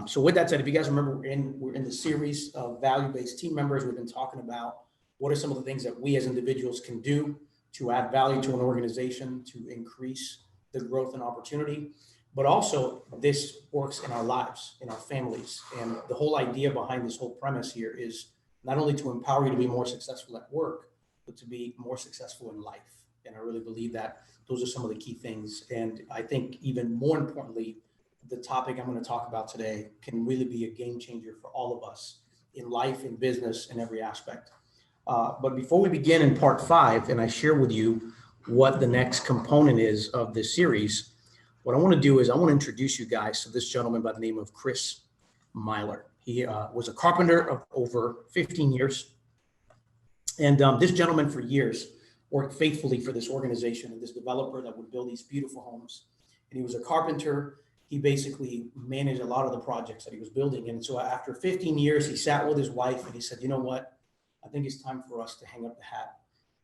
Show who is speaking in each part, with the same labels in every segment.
Speaker 1: So with that said, if you guys remember, we're in the series of value-based team members. We've been talking about what are some of the things that we as individuals can do to add value to an organization, to increase the growth and opportunity. But also this works in our lives, in our families. And the whole idea behind this whole premise here is not only to empower you to be more successful at work, but to be more successful in life. And I really believe that those are some of the key things. And I think even more importantly, the topic I'm going to talk about today can really be a game changer for all of us in life, in business, in every aspect. But before we begin in part 5, and I share with you what the next component is of this series, what I want to do is I want to introduce you guys to this gentleman by the name of Chris Myler. He was a carpenter of over 15 years. And this gentleman for years worked faithfully for this organization and this developer that would build these beautiful homes. And he was a carpenter. He basically managed a lot of the projects that he was building. And so after 15 years, he sat with his wife and he said, you know what? I think it's time for us to hang up the hat.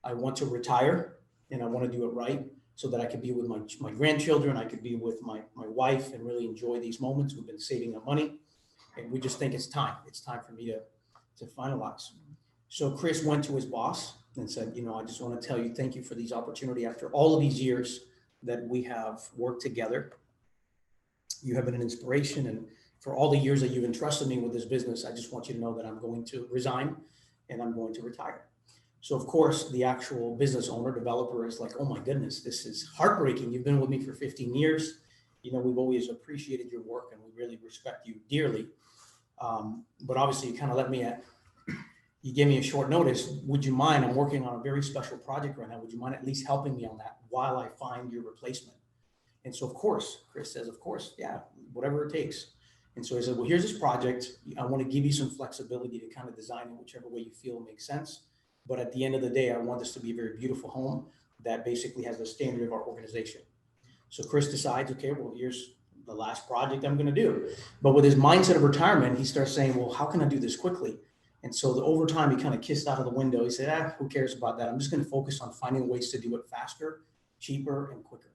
Speaker 1: I want to retire and I want to do it right so that I could be with my grandchildren. I could be with my wife and really enjoy these moments. We've been saving up money and we just think it's time. It's time for me to finalize. So Chris went to his boss and said, you know, I just want to tell you, thank you for these opportunities. After all of these years that we have worked together, you have been an inspiration. And for all the years that you've entrusted me with this business, I just want you to know that I'm going to resign and I'm going to retire. So of course, the actual business owner, developer is like, oh my goodness, this is heartbreaking. You've been with me for 15 years. You know, we've always appreciated your work and we really respect you dearly. But obviously you kind of you gave me a short notice. Would you mind? I'm working on a very special project right now. Would you mind at least helping me on that while I find your replacement? And so of course, Chris says, of course, yeah, whatever it takes. And so he said, well, here's this project. I want to give you some flexibility to kind of design it whichever way you feel makes sense. But at the end of the day, I want this to be a very beautiful home that basically has the standard of our organization. So Chris decides, okay, well, here's the last project I'm going to do. But with his mindset of retirement, he starts saying, well, how can I do this quickly? And so over time, he kind of kissed out of the window. He said, who cares about that? I'm just going to focus on finding ways to do it faster, cheaper, and quicker.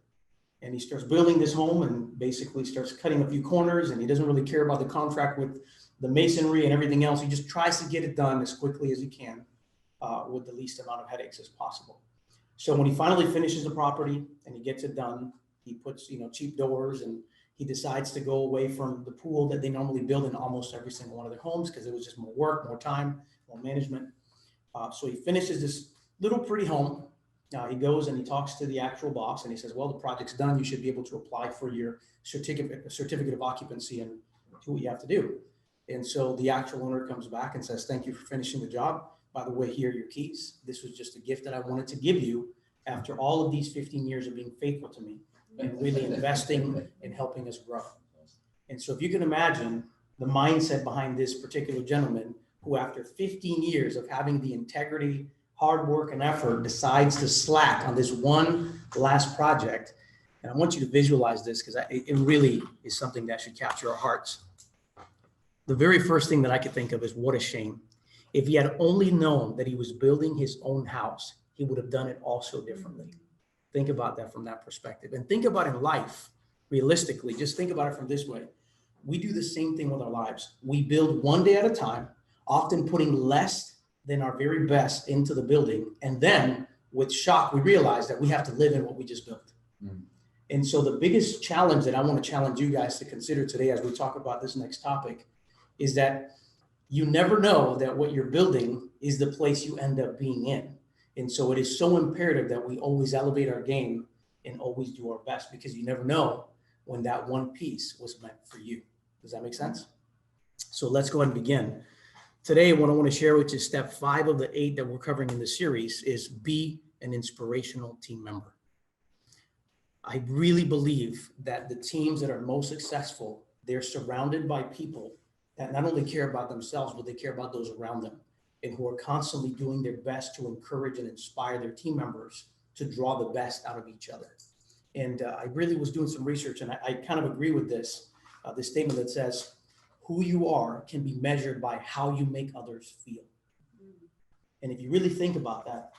Speaker 1: And he starts building this home and basically starts cutting a few corners, and he doesn't really care about the contract with the masonry and everything else. He just tries to get it done as quickly as he can with the least amount of headaches as possible. So when he finally finishes the property and he gets it done, he puts, cheap doors, and he decides to go away from the pool that they normally build in almost every single one of their homes because it was just more work, more time, more management. So he finishes this little pretty home. He goes and he talks to the actual boss and he says, well, the project's done. You should be able to apply for your certificate of occupancy and do what you have to do. And so the actual owner comes back and says, thank you for finishing the job. By the way, here are your keys. This was just a gift that I wanted to give you after all of these 15 years of being faithful to me and really investing and helping us grow. And so if you can imagine the mindset behind this particular gentleman who after 15 years of having the integrity, hard work and effort decides to slack on this one last project. And I want you to visualize this because it really is something that should capture our hearts. The very first thing that I could think of is what a shame. If he had only known that he was building his own house, he would have done it also differently. Think about that from that perspective. And think about in life, realistically, just think about it from this way. We do the same thing with our lives. We build one day at a time, often putting less than our very best into the building. And then with shock, we realize that we have to live in what we just built. Mm. And so the biggest challenge that I want to challenge you guys to consider today as we talk about this next topic is that you never know that what you're building is the place you end up being in. And so it is so imperative that we always elevate our game and always do our best because you never know when that one piece was meant for you. Does that make sense? So let's go ahead and begin. Today, what I want to share with you, step 5 of the 8 that we're covering in the series is be an inspirational team member. I really believe that the teams that are most successful, they're surrounded by people that not only care about themselves, but they care about those around them and who are constantly doing their best to encourage and inspire their team members to draw the best out of each other. And I really was doing some research and I kind of agree with this statement that says, who you are can be measured by how you make others feel. And if you really think about that,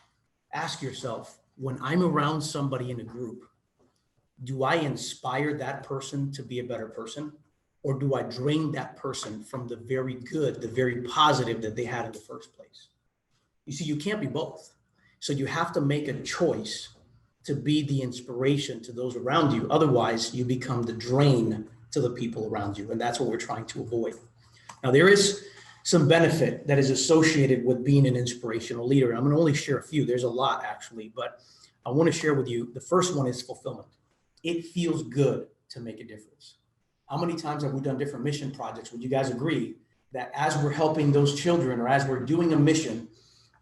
Speaker 1: ask yourself, when I'm around somebody in a group, do I inspire that person to be a better person? or do I drain that person from the very good, the very positive that they had in the first place? You see, you can't be both. So you have to make a choice to be the inspiration to those around you. Otherwise, you become the drain to the people around you. And that's what we're trying to avoid. Now, there is some benefit that is associated with being an inspirational leader. I'm going to only share a few. There's a lot, actually, but I want to share with you. The first one is fulfillment. It feels good to make a difference. How many times have we done different mission projects? Would you guys agree that as we're helping those children or as we're doing a mission,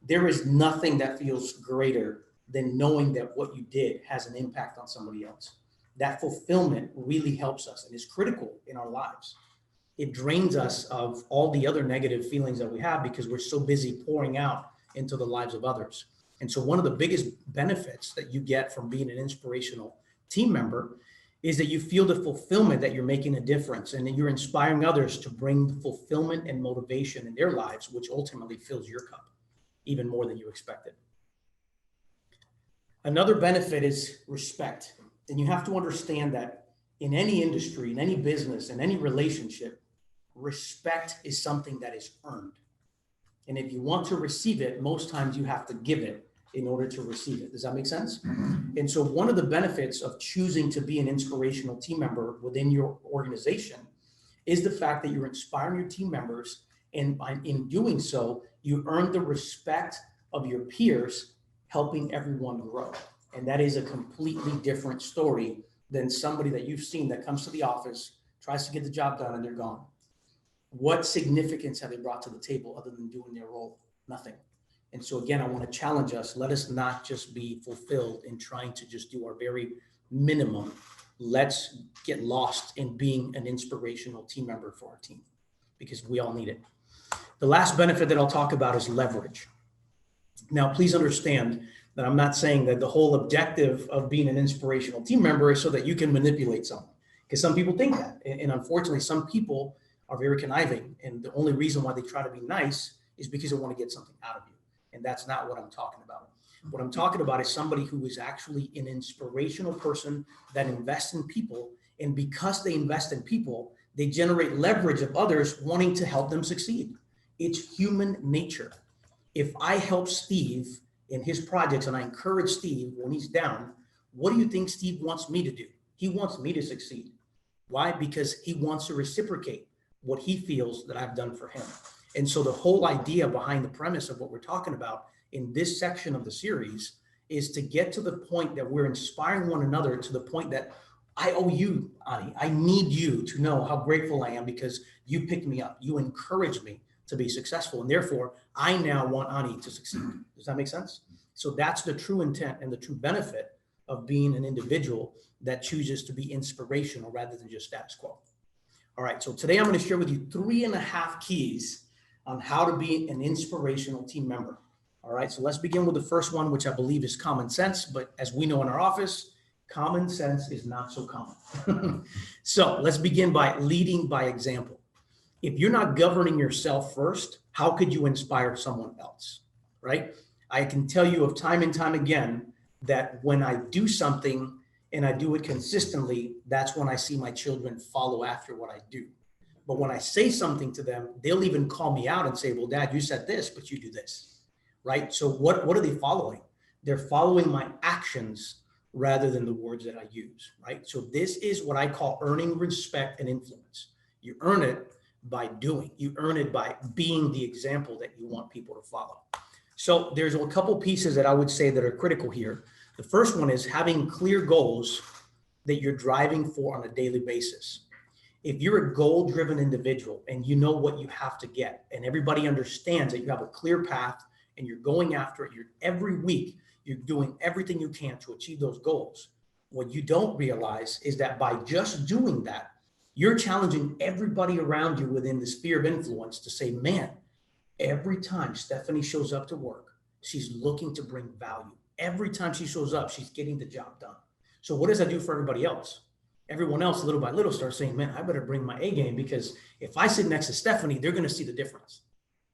Speaker 1: there is nothing that feels greater than knowing that what you did has an impact on somebody else? That fulfillment really helps us and is critical in our lives. It drains us of all the other negative feelings that we have because we're so busy pouring out into the lives of others. And so one of the biggest benefits that you get from being an inspirational team member is that you feel the fulfillment that you're making a difference and that you're inspiring others to bring fulfillment and motivation in their lives, which ultimately fills your cup even more than you expected. Another benefit is respect. And you have to understand that in any industry, in any business, in any relationship, respect is something that is earned. And if you want to receive it, most times you have to give it in order to receive it. Does that make sense? And so one of the benefits of choosing to be an inspirational team member within your organization is the fact that you're inspiring your team members. And in doing so, you earn the respect of your peers, helping everyone grow. And that is a completely different story than somebody that you've seen that comes to the office, tries to get the job done, and they're gone. What significance have they brought to the table other than doing their role? Nothing. And so again, I want to challenge us. Let us not just be fulfilled in trying to just do our very minimum. Let's get lost in being an inspirational team member for our team because we all need it. The last benefit that I'll talk about is leverage. Now, please understand that I'm not saying that the whole objective of being an inspirational team member is so that you can manipulate someone, because some people think that. And unfortunately, some people are very conniving. And the only reason why they try to be nice is because they want to get something out of you. And that's not what I'm talking about. What I'm talking about is somebody who is actually an inspirational person that invests in people. And because they invest in people, they generate leverage of others wanting to help them succeed. It's human nature. If I help Steve in his projects and I encourage Steve when he's down, what do you think Steve wants me to do? He wants me to succeed. Why? Because he wants to reciprocate what he feels that I've done for him. And so the whole idea behind the premise of what we're talking about in this section of the series is to get to the point that we're inspiring one another to the point that I owe you, Ani. I need you to know how grateful I am because you picked me up. You encouraged me to be successful. And therefore, I now want Ani to succeed. Does that make sense? So that's the true intent and the true benefit of being an individual that chooses to be inspirational rather than just status quo. All right, so today I'm going to share with you 3.5 keys on how to be an inspirational team member. All right, so let's begin with the first one, which I believe is common sense. But as we know in our office, common sense is not so common. So let's begin by leading by example. If you're not governing yourself first, how could you inspire someone else, right? I can tell you of time and time again that when I do something and I do it consistently, that's when I see my children follow after what I do. But when I say something to them, they'll even call me out and say, well, Dad, you said this, but you do this, right? So what are they following? They're following my actions rather than the words that I use, right? So this is what I call earning respect and influence. You earn it by doing. You earn it by being the example that you want people to follow. So there's a couple pieces that I would say that are critical here. The first one is having clear goals that you're driving for on a daily basis. If you're a goal-driven individual and you know what you have to get, and everybody understands that you have a clear path and you're going after it, every week you're doing everything you can to achieve those goals. What you don't realize is that by just doing that, you're challenging everybody around you within the sphere of influence to say, man, every time Stephanie shows up to work, she's looking to bring value. Every time she shows up, she's getting the job done. So what does that do for everybody else? Everyone else, little by little, starts saying, man, I better bring my A game because if I sit next to Stephanie, they're going to see the difference.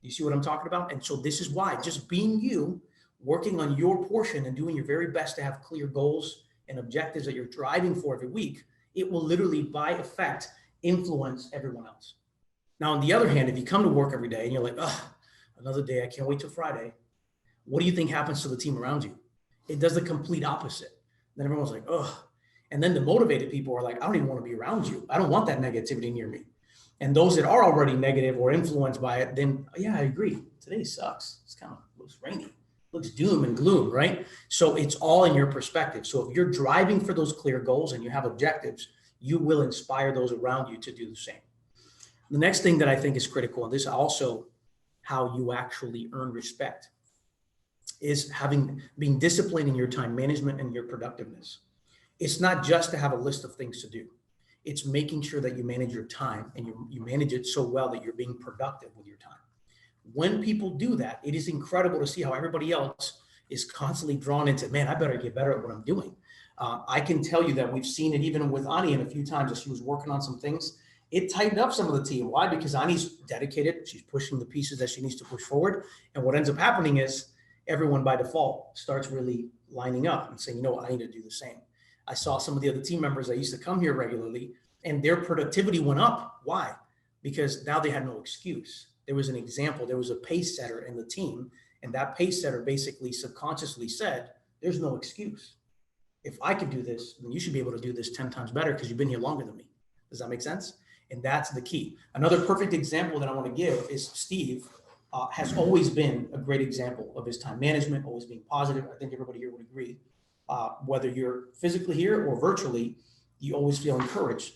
Speaker 1: You see what I'm talking about? And so this is why just being you, working on your portion and doing your very best to have clear goals and objectives that you're driving for every week, it will literally, by effect, influence everyone else. Now, on the other hand, if you come to work every day and you're like, oh, another day, I can't wait till Friday, what do you think happens to the team around you? It does the complete opposite. Then everyone's like, oh, and then the motivated people are like, I don't even want to be around you. I don't want that negativity near me. And those that are already negative or influenced by it, then yeah, I agree. Today sucks. It's kind of looks rainy, looks doom and gloom, right? So it's all in your perspective. So if you're driving for those clear goals and you have objectives, you will inspire those around you to do the same. The next thing that I think is critical, and this is also how you actually earn respect, is being disciplined in your time management and your productiveness. It's not just to have a list of things to do. It's making sure that you manage your time and you manage it so well that you're being productive with your time. When people do that, it is incredible to see how everybody else is constantly drawn into, man, I better get better at what I'm doing. I can tell you that we've seen it even with Ani, and a few times as she was working on some things, it tightened up some of the team. Why? Because Ani's dedicated. She's pushing the pieces that she needs to push forward. And what ends up happening is everyone by default starts really lining up and saying, you know what, I need to do the same. I saw some of the other team members that used to come here regularly and their productivity went up. Why? Because now they had no excuse. There was an example. There was a pace setter in the team, and that pace setter basically subconsciously said, there's no excuse. If I could do this, then you should be able to do this 10 times better because you've been here longer than me. Does that make sense? And that's the key. Another perfect example that I want to give is Steve has always been a great example of his time management, always being positive. I think everybody here would agree. Whether you're physically here or virtually, you always feel encouraged.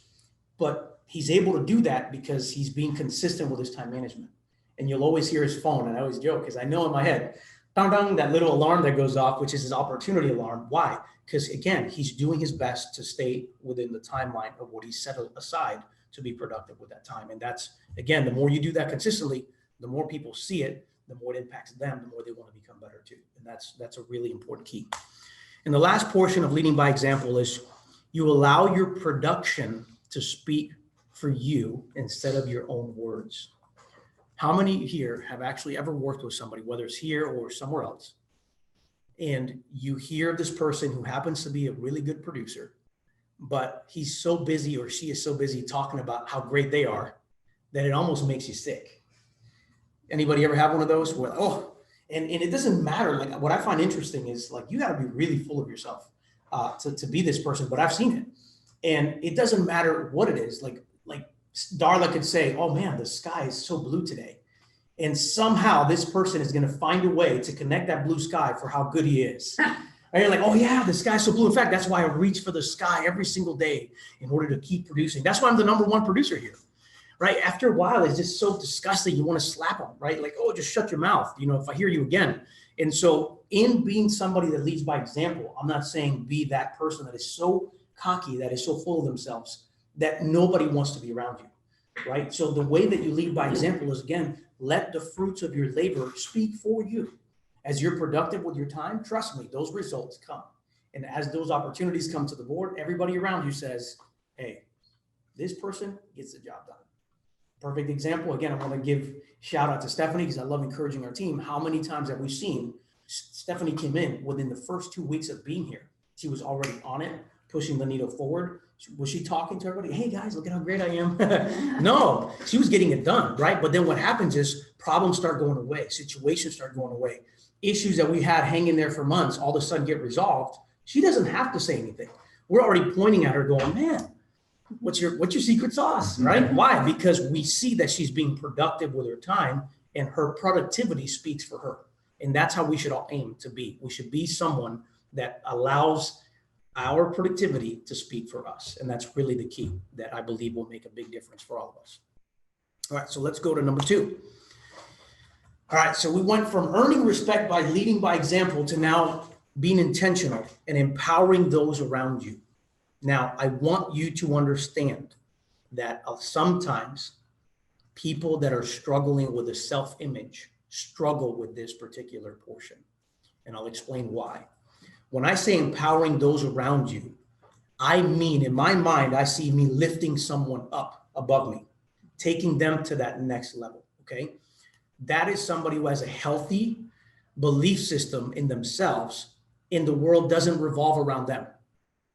Speaker 1: But he's able to do that because he's being consistent with his time management. And you'll always hear his phone. And I always joke because I know in my head, dong, dong, that little alarm that goes off, which is his opportunity alarm. Why? Because again, he's doing his best to stay within the timeline of what he's set aside to be productive with that time. And that's, again, the more you do that consistently, the more people see it, the more it impacts them, the more they want to become better too. And that's a really important key. And the last portion of leading by example is you allow your production to speak for you instead of your own words. How many here have actually ever worked with somebody, whether it's here or somewhere else, and you hear this person who happens to be a really good producer, but he's so busy or she is so busy talking about how great they are that it almost makes you sick? Anybody ever have one of those where, oh, and it doesn't matter. Like what I find interesting is like, you got to be really full of yourself to be this person, but I've seen it. And it doesn't matter what it is. Like Darla could say, oh man, the sky is so blue today. And somehow this person is going to find a way to connect that blue sky for how good he is. And you're like, oh yeah, the sky's so blue. In fact, that's why I reach for the sky every single day in order to keep producing. That's why I'm the #1 producer here. Right? After a while, it's just so disgusting. You want to slap them, right? Like, oh, just shut your mouth. You know, if I hear you again. And so in being somebody that leads by example, I'm not saying be that person that is so cocky, that is so full of themselves that nobody wants to be around you, right? So the way that you lead by example is, again, let the fruits of your labor speak for you. As you're productive with your time, trust me, those results come. And as those opportunities come to the board, everybody around you says, hey, this person gets the job done. Perfect example. Again, I want to give shout out to Stephanie because I love encouraging our team. How many times have we seen Stephanie came in within the first 2 weeks of being here? She was already on it, pushing the needle forward. Was she talking to everybody? Hey guys, look at how great I am. No, she was getting it done, right? But then what happens is problems start going away. Situations start going away. Issues that we had hanging there for months all of a sudden get resolved. She doesn't have to say anything. We're already pointing at her going, man, what's your secret sauce, right? Why? Because we see that she's being productive with her time and her productivity speaks for her. And that's how we should all aim to be. We should be someone that allows our productivity to speak for us. And that's really the key that I believe will make a big difference for all of us. All right, so let's go to number 2. All right, so we went from earning respect by leading by example to now being intentional and empowering those around you. Now, I want you to understand that sometimes people that are struggling with a self-image struggle with this particular portion. And I'll explain why. When I say empowering those around you, I mean, in my mind, I see me lifting someone up above me, taking them to that next level, okay? That is somebody who has a healthy belief system in themselves, and the world doesn't revolve around them.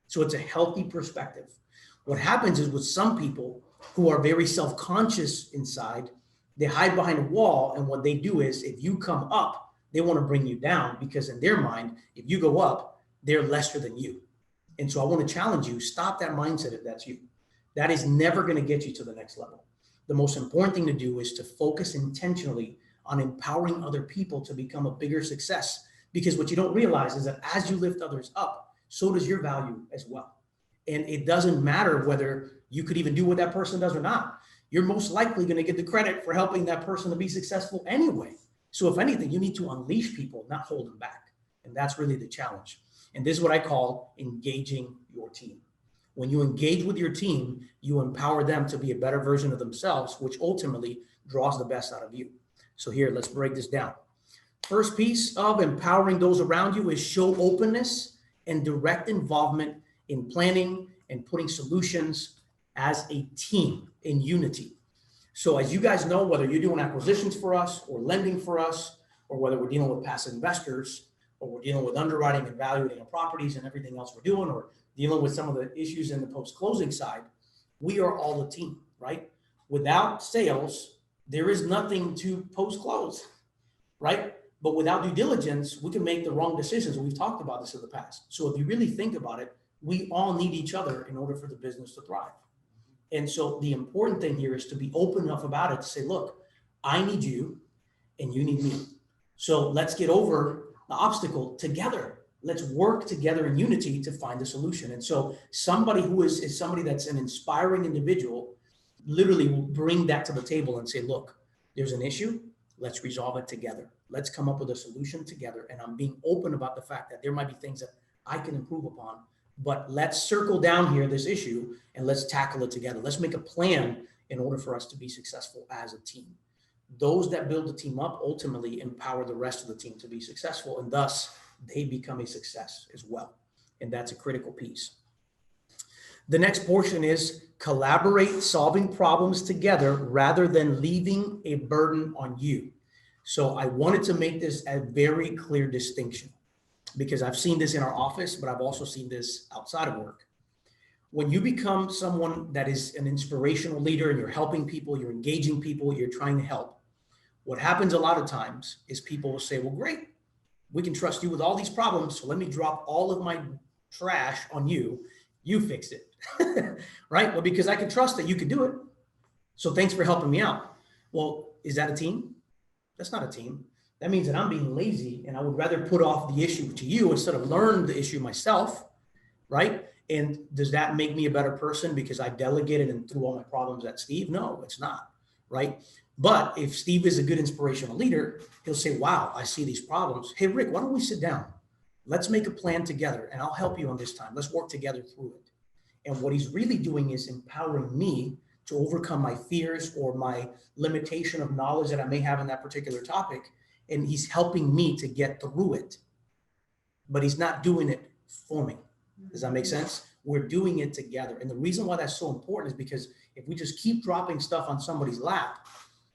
Speaker 1: So it's a healthy perspective. What happens is with some people, who are very self-conscious inside. They hide behind a wall, and what they do is if you come up, they want to bring you down, because in their mind, if you go up, they're lesser than you. And so I want to challenge you, stop that mindset if that's you. That is never going to get you to the next level. The most important thing to do is to focus intentionally on empowering other people to become a bigger success. Because what you don't realize is that as you lift others up, so does your value as well. And it doesn't matter whether you could even do what that person does or not. You're most likely going to get the credit for helping that person to be successful anyway. So if anything, you need to unleash people, not hold them back. And that's really the challenge. And this is what I call engaging your team. When you engage with your team, you empower them to be a better version of themselves, which ultimately draws the best out of you. So here, let's break this down. First piece of empowering those around you is show openness and direct involvement in planning and putting solutions as a team in unity. So as you guys know, whether you're doing acquisitions for us or lending for us, or whether we're dealing with passive investors, or we're dealing with underwriting and valuing of properties and everything else we're doing, or dealing with some of the issues in the post-closing side, we are all a team, right? Without sales, there is nothing to post-close, right? But without due diligence, we can make the wrong decisions. We've talked about this in the past. So if you really think about it, we all need each other in order for the business to thrive. And so the important thing here is to be open enough about it to say, look, I need you and you need me. So let's get over the obstacle together. Let's work together in unity to find a solution. And so somebody who is somebody that's an inspiring individual literally will bring that to the table and say, look, there's an issue. Let's resolve it together. Let's come up with a solution together. And I'm being open about the fact that there might be things that I can improve upon, but let's circle down here this issue and let's tackle it together. Let's make a plan in order for us to be successful as a team. Those that build the team up ultimately empower the rest of the team to be successful, and thus they become a success as well. And that's a critical piece. The next portion is collaborate, solving problems together rather than leaving a burden on you. So I wanted to make this a very clear distinction, because I've seen this in our office, but I've also seen this outside of work. When you become someone that is an inspirational leader and you're helping people, you're engaging people, you're trying to help, what happens a lot of times is people will say, well, great, we can trust you with all these problems, so let me drop all of my trash on you. You fix it, right? Well, because I can trust that you can do it. So thanks for helping me out. Well, is that a team? That's not a team. That means that I'm being lazy and I would rather put off the issue to you instead of learn the issue myself, right? And does that make me a better person because I delegated and threw all my problems at Steve? No, it's not, right? But if Steve is a good inspirational leader, he'll say, wow, I see these problems. Hey, Rick, why don't we sit down? Let's make a plan together and I'll help you on this time. Let's work together through it. And what he's really doing is empowering me to overcome my fears or my limitation of knowledge that I may have in that particular topic. And he's helping me to get through it. But he's not doing it for me. Does that make sense? We're doing it together. And the reason why that's so important is because if we just keep dropping stuff on somebody's lap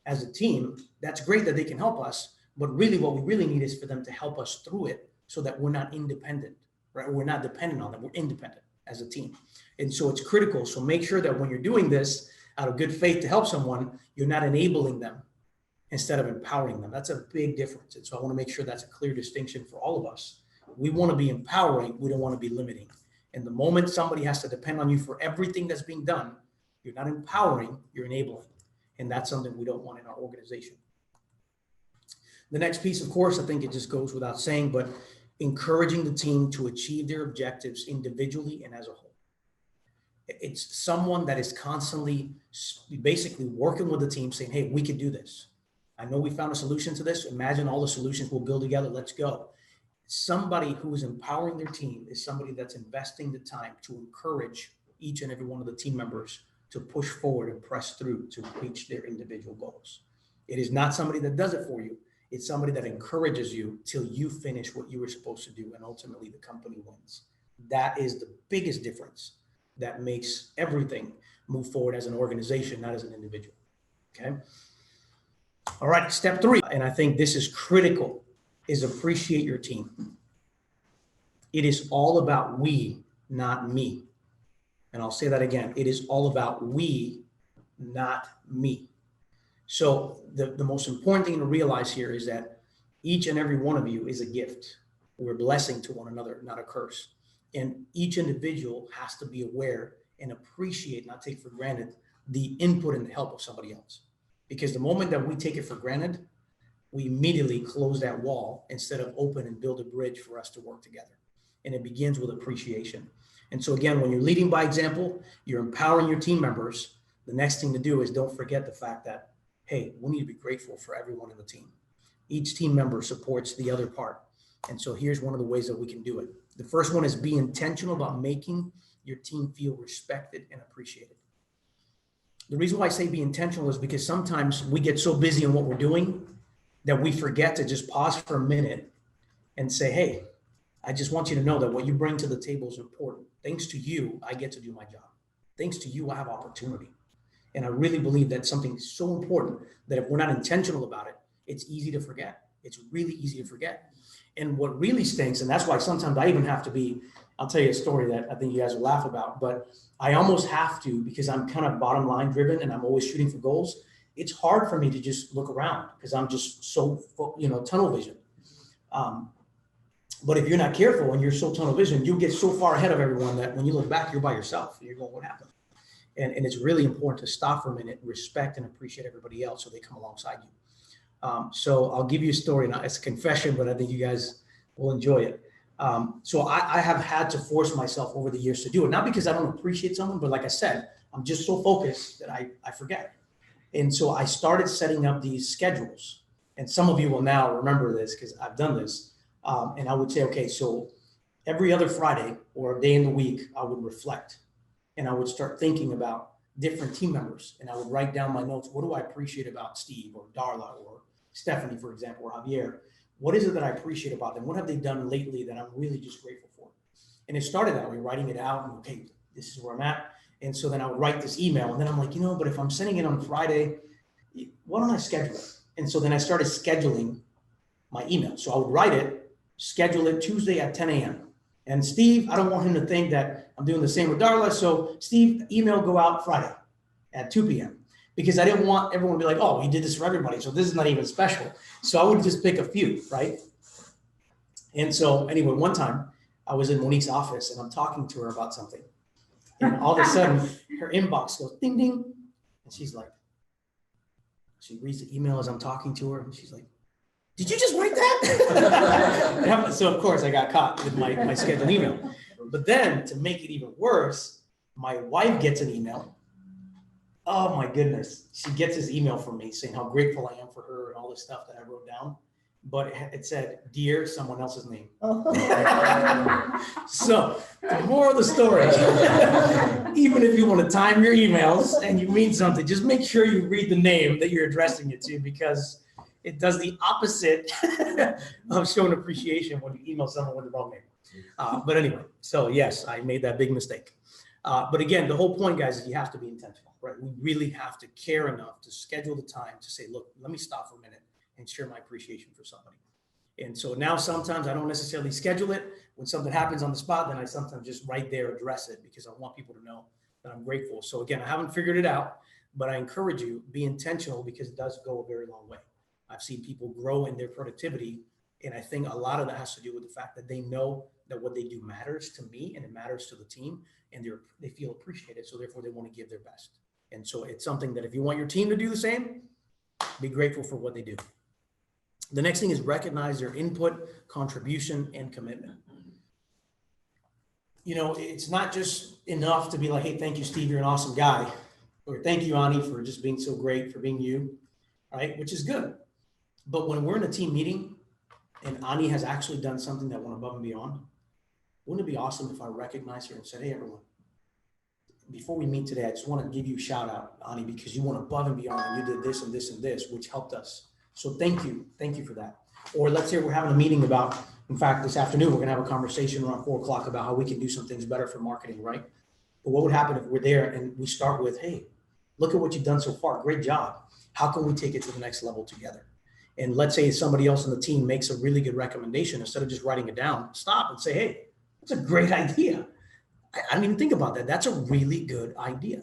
Speaker 1: as a team, that's great that they can help us. But really what we really need is for them to help us through it so that we're not independent, right? We're not dependent on them. We're independent as a team. And so it's critical. So make sure that when you're doing this out of good faith to help someone, you're not enabling them instead of empowering them. That's a big difference. And so I want to make sure that's a clear distinction for all of us. We want to be empowering. We don't want to be limiting. And the moment somebody has to depend on you for everything that's being done, you're not empowering, you're enabling. And that's something we don't want in our organization. The next piece, of course, I think it just goes without saying, but encouraging the team to achieve their objectives individually and as a whole. It's someone that is constantly basically working with the team saying, hey, we can do this. I know we found a solution to this. Imagine all the solutions we'll build together. Let's go. Somebody who is empowering their team is somebody that's investing the time to encourage each and every one of the team members to push forward and press through to reach their individual goals. It is not somebody that does it for you. It's somebody that encourages you till you finish what you were supposed to do, and ultimately the company wins. That is the biggest difference that makes everything move forward as an organization, not as an individual, okay? All right, step 3, and I think this is critical, is appreciate your team. It is all about we, not me. And I'll say that again. It is all about we, not me. So the most important thing to realize here is that each and every one of you is a gift. We're a blessing to one another, not a curse. And each individual has to be aware and appreciate, not take for granted, the input and the help of somebody else. Because the moment that we take it for granted, we immediately close that wall instead of open and build a bridge for us to work together. And it begins with appreciation. And so again, when you're leading by example, you're empowering your team members. The next thing to do is don't forget the fact that, hey, we need to be grateful for everyone in the team. Each team member supports the other part. And so here's one of the ways that we can do it. The first one is be intentional about making your team feel respected and appreciated. The reason why I say be intentional is because sometimes we get so busy in what we're doing that we forget to just pause for a minute and say, hey, I just want you to know that what you bring to the table is important. Thanks to you, I get to do my job. Thanks to you, I have opportunity. And I really believe that's something so important that if we're not intentional about it, it's easy to forget. It's really easy to forget. And what really stinks, and that's why sometimes I even have to be, I'll tell you a story that I think you guys will laugh about, but I almost have to, because I'm kind of bottom line driven and I'm always shooting for goals. It's hard for me to just look around because I'm just so, tunnel vision. But if you're not careful and you're so tunnel vision, you get so far ahead of everyone that when you look back, you're by yourself. You're going, what happened? And it's really important to stop for a minute, respect and appreciate everybody else so they come alongside you. So I'll give you a story. Now, it's a confession, but I think you guys will enjoy it. So I have had to force myself over the years to do it, not because I don't appreciate someone, but like I said, I'm just so focused that I forget. And so I started setting up these schedules. And some of you will now remember this because I've done this. And I would say, okay, so every other Friday or a day in the week, I would reflect and I would start thinking about different team members. And I would write down my notes. What do I appreciate about Steve or Darla or Stephanie, for example, or Javier? What is it that I appreciate about them? What have they done lately that I'm really just grateful for? And it started that way, writing it out. And okay, this is where I'm at. And so then I would write this email. And then I'm like, but if I'm sending it on Friday, why don't I schedule it? And so then I started scheduling my email. So I would write it, schedule it Tuesday at 10 a.m. And Steve, I don't want him to think that I'm doing the same with Darla. So Steve, email go out Friday at 2 p.m. because I didn't want everyone to be like, oh, we did this for everybody. So this is not even special. So I would just pick a few, right? And so anyway, one time I was in Monique's office and I'm talking to her about something. And all of a sudden her inbox goes ding, ding. And she's like, she reads the email as I'm talking to her. And she's like, did you just write that? So of course I got caught with my scheduled email. But then to make it even worse, my wife gets an email. Oh my goodness. She gets this email from me saying how grateful I am for her and all this stuff that I wrote down. But it said, dear someone else's name. So the moral of the story, even if you want to time your emails and you mean something, just make sure you read the name that you're addressing it to, because it does the opposite of showing appreciation when you email someone with the wrong name. But anyway, so yes, I made that big mistake. But again, the whole point, guys, is you have to be intentional, right? We really have to care enough to schedule the time to say, look, let me stop for a minute and share my appreciation for somebody. And so now sometimes I don't necessarily schedule it. When something happens on the spot, then I sometimes just right there address it because I want people to know that I'm grateful. So again, I haven't figured it out, but I encourage you, be intentional because it does go a very long way. I've seen people grow in their productivity. And I think a lot of that has to do with the fact that they know that what they do matters to me and it matters to the team, and they feel appreciated. So therefore they want to give their best. And so it's something that if you want your team to do the same, be grateful for what they do. The next thing is recognize their input, contribution, and commitment. It's not just enough to be like, hey, thank you, Steve, you're an awesome guy. Or thank you, Ani, for just being so great, for being you, right? Which is good. But when we're in a team meeting and Ani has actually done something that went above and beyond, wouldn't it be awesome if I recognized her and said, hey, everyone, before we meet today, I just want to give you a shout out, Ani, because you went above and beyond and you did this and this and this, which helped us. So thank you for that. Or let's say we're having a meeting about, in fact, this afternoon, we're going to have a conversation around 4 o'clock about how we can do some things better for marketing, right? But what would happen if we're there and we start with, hey, look at what you've done so far. Great job. How can we take it to the next level together? And let's say somebody else on the team makes a really good recommendation. Instead of just writing it down, stop and say, hey, that's a great idea. I didn't even think about that. That's a really good idea.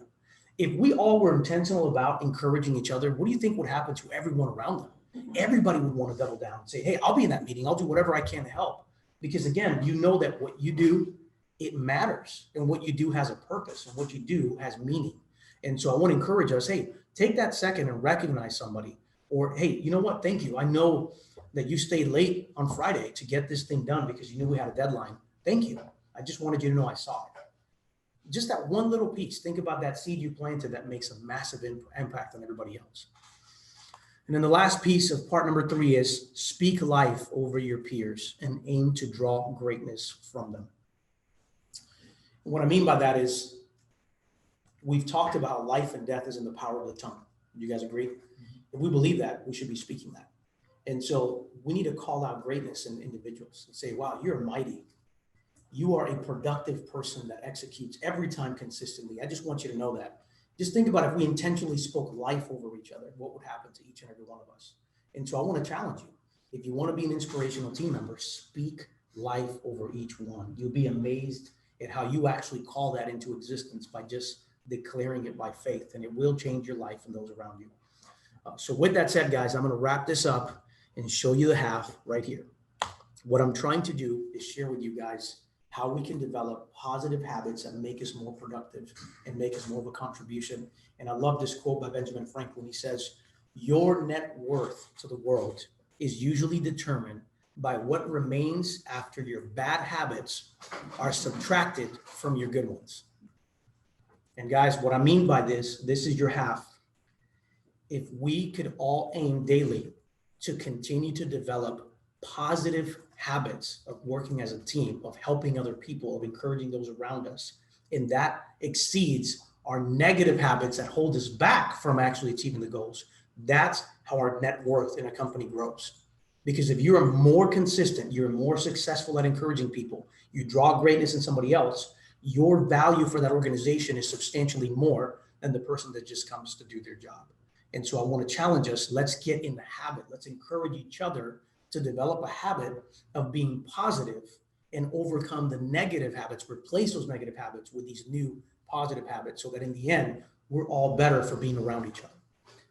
Speaker 1: If we all were intentional about encouraging each other, what do you think would happen to everyone around them? Everybody would want to double down and say, hey, I'll be in that meeting. I'll do whatever I can to help. Because again, you know that what you do, it matters, and what you do has a purpose, and what you do has meaning. And so I want to encourage us, hey, take that second and recognize somebody, or, hey, you know what? Thank you. I know that you stayed late on Friday to get this thing done because you knew we had a deadline. Thank you. I just wanted you to know I saw it. Just that one little piece. Think about that seed you planted that makes a massive impact on everybody else. And then the last piece of part number 3 is speak life over your peers and aim to draw greatness from them. And what I mean by that is we've talked about life and death is in the power of the tongue. You guys agree? If we believe that, we should be speaking that. And so we need to call out greatness in individuals and say, wow, you're mighty. You are a productive person that executes every time consistently. I just want you to know that. Just think about if we intentionally spoke life over each other, what would happen to each and every one of us? And so I want to challenge you. If you want to be an inspirational team member, speak life over each one. You'll be amazed at how you actually call that into existence by just declaring it by faith, and it will change your life and those around you. So with that said, guys, I'm going to wrap this up and show you the half right here. What I'm trying to do is share with you guys how we can develop positive habits that make us more productive and make us more of a contribution. And I love this quote by Benjamin Franklin. He says, your net worth to the world is usually determined by what remains after your bad habits are subtracted from your good ones. And guys, what I mean by this is your half. If we could all aim daily to continue to develop positive habits of working as a team, of helping other people, of encouraging those around us, and that exceeds our negative habits that hold us back from actually achieving the goals, that's how our net worth in a company grows. Because if you are more consistent, you're more successful at encouraging people, you draw greatness in somebody else, your value for that organization is substantially more than the person that just comes to do their job. And so I want to challenge us, let's get in the habit. Let's encourage each other to develop a habit of being positive and overcome the negative habits, replace those negative habits with these new positive habits so that in the end, we're all better for being around each other.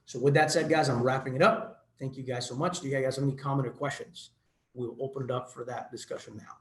Speaker 1: So with that said, guys, I'm wrapping it up. Thank you guys so much. Do you guys have any comment or questions? We'll open it up for that discussion now.